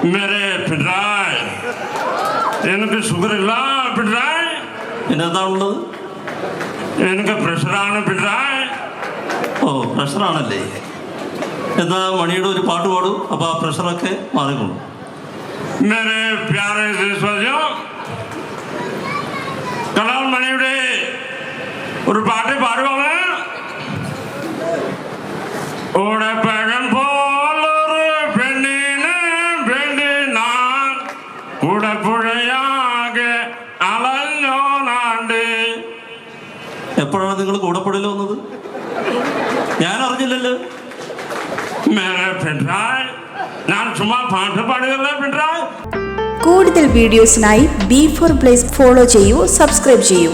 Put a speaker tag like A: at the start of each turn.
A: मेरे पिटाई എനിക്ക് ഷുഗറില്ല പിട്ടായി.
B: പിന്നെ എന്താണുള്ളത്?
A: എനിക്ക് പ്രഷറാണ് പിട്ടായി.
B: ഓ, പ്രഷറാണല്ലേ? എന്നാ മണിയുടെ ഒരു പാട്ട് പാടും, അപ്പോൾ ആ പ്രഷറൊക്കെ മാറിക്കൊള്ളും.
A: मेरे प्यारे देशवासियों, കലാൽ മണിയുടെ ഒരു പാട്ട് പാടുവാണ്. ഓടപ്പഴം പോലൊരു പെണ്ണിന് വേണ്ടി ഞാൻ കൂടപ്പുഴയാകെ അലഞ്ഞോ നാണ്ട്.
B: എപ്പോഴാണ് നിങ്ങൾ കൂടപ്പുഴയിൽ വന്നത്? ഞാൻ അറിഞ്ഞില്ലല്ലോ.
A: മേരെ പിട്ടായി, ഞാൻ ചുമ്മാ പാട്ട് പാടുകയല്ലേ പിട്ടായി.
C: കൂടുതൽ വീഡിയോസിനായി B4 Place ഫോളോ ചെയ്യൂ, സബ്സ്ക്രൈബ് ചെയ്യൂ.